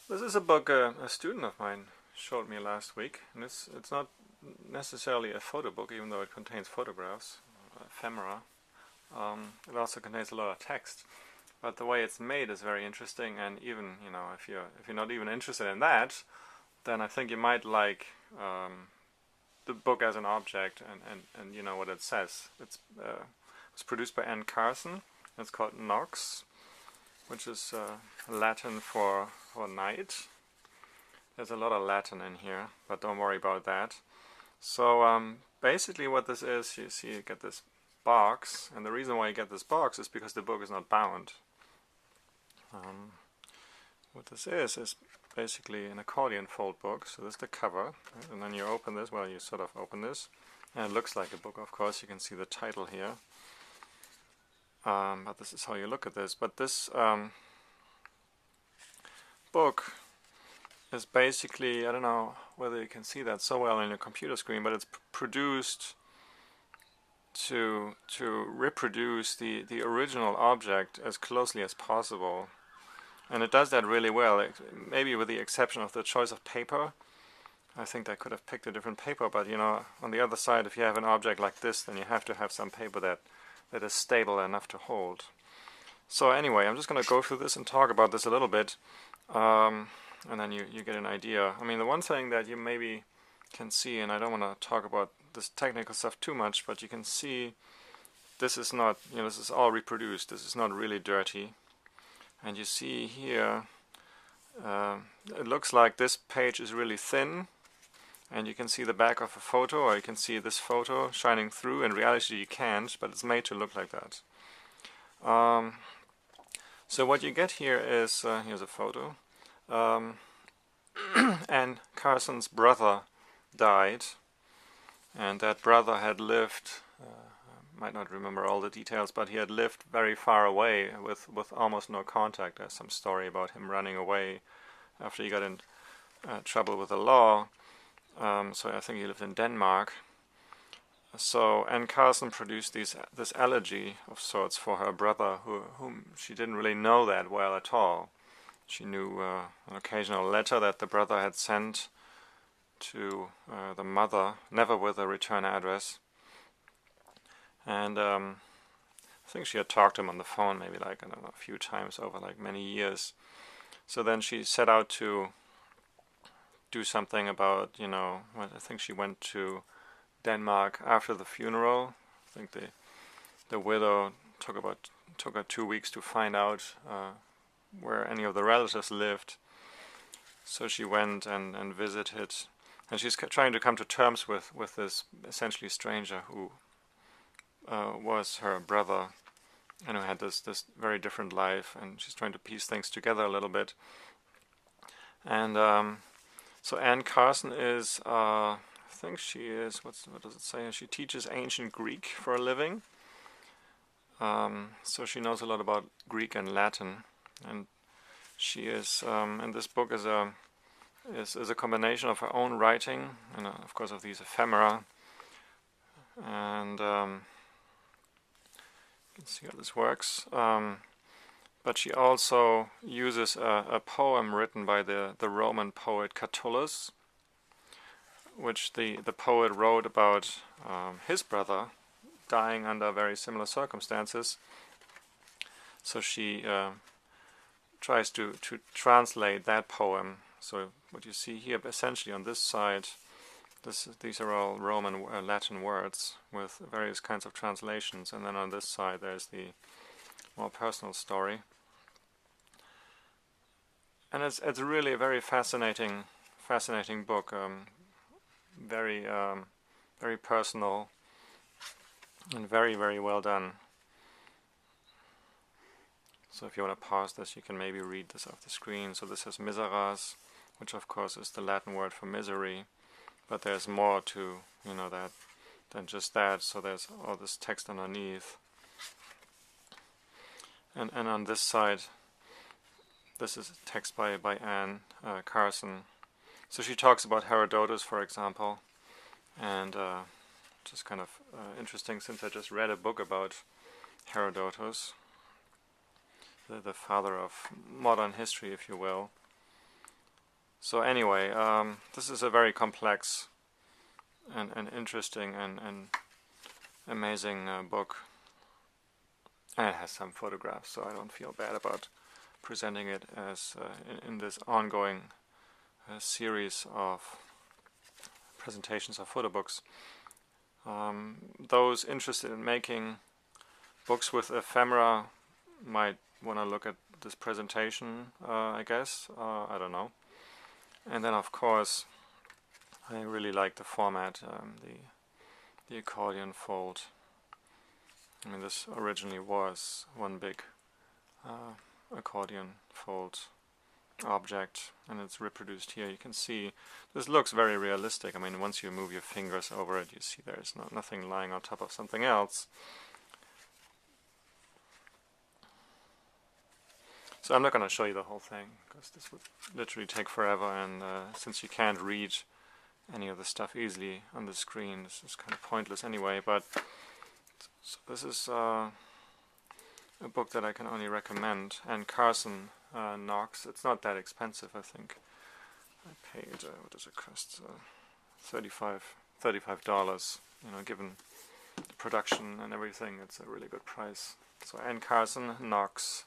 This is a book a student of mine showed me last week, and it's not necessarily a photo book, even though it contains photographs, ephemera. It also contains a lot of text, but the way it's made is very interesting. And even if you're not even interested in that, then I think you might like the book as an object and you know what it says. It's produced by Anne Carson. It's called Nox, which is Latin for night. There's a lot of Latin in here, but don't worry about that. So basically what this is, you see you get this box, and the reason why you get this box is because the book is not bound. What this is basically an accordion fold book. So this is the cover, right? And then you open this, well, you sort of open this, and it looks like a book, of course. You can see the title here. But this is how you look at this. But this book is basically, I don't know whether you can see that so well on your computer screen, but it's produced to reproduce the original object as closely as possible. And it does that really well, maybe with the exception of the choice of paper. I think I could have picked a different paper, but on the other side, if you have an object like this, then you have to have some paper that is stable enough to hold. So anyway, I'm just going to go through this and talk about this a little bit, and then you get an idea. I mean, the one thing that you maybe can see, and I don't want to talk about this technical stuff too much, but you can see this is not, this is all reproduced. This is not really dirty. And you see here, it looks like this page is really thin, and you can see the back of a photo, or you can see this photo shining through. In reality you can't, but it's made to look like that. So what you get here is, here's a photo, and Carson's brother died, and that brother had lived, might not remember all the details, but he had lived very far away with almost no contact. There's some story about him running away after he got in trouble with the law. So I think he lived in Denmark. So Anne Carson produced this elegy of sorts for her brother, whom she didn't really know that well at all. She knew an occasional letter that the brother had sent to the mother, never with a return address. And I think she had talked to him on the phone maybe like, I don't know, a few times over like many years. So then she set out to do something about, I think she went to Denmark after the funeral. I think the widow took her 2 weeks to find out where any of the relatives lived. So she went and visited, and she's trying to come to terms with this essentially stranger who was her brother and who had this very different life, and she's trying to piece things together a little bit. And so Anne Carson is, I think she is, what does it say? She teaches ancient Greek for a living. So she knows a lot about Greek and Latin, and she is, and this book is a combination of her own writing and of course of these ephemera, and you can see how this works. But she also uses a poem written by the Roman poet Catullus, which the poet wrote about his brother dying under very similar circumstances. So she tries to translate that poem. So what you see here, essentially on this side, these are all Roman Latin words with various kinds of translations, and then on this side there's the more personal story. And it's really a very fascinating book, very personal and very, very well done. So if you want to pause this, you can maybe read this off the screen. So this is miseras, which of course is the Latin word for misery, but there's more to that than just that. So there's all this text underneath, and on this side, this is text by Anne Carson. So she talks about Herodotus, for example, and just kind of interesting, since I just read a book about Herodotus, the father of modern history, if you will. So anyway, this is a very complex and interesting and amazing book. And it has some photographs, so I don't feel bad about presenting it as in this ongoing series of presentations of photo books. Those interested in making books with ephemera might want to look at this presentation, I guess. I don't know. And then, of course, I really like the format, the accordion fold. I mean, this originally was one big accordion fold object, and it's reproduced here. You can see this looks very realistic. I mean, once you move your fingers over it, you see there's nothing lying on top of something else. So I'm not going to show you the whole thing, because this would literally take forever, and since you can't read any of the stuff easily on the screen, this is kind of pointless anyway. But so this is a book that I can only recommend. And Carson Knox, it's not that expensive, I think. I paid, what does it cost? $35. You know, given the production and everything, it's a really good price. So Anne Carson Knox.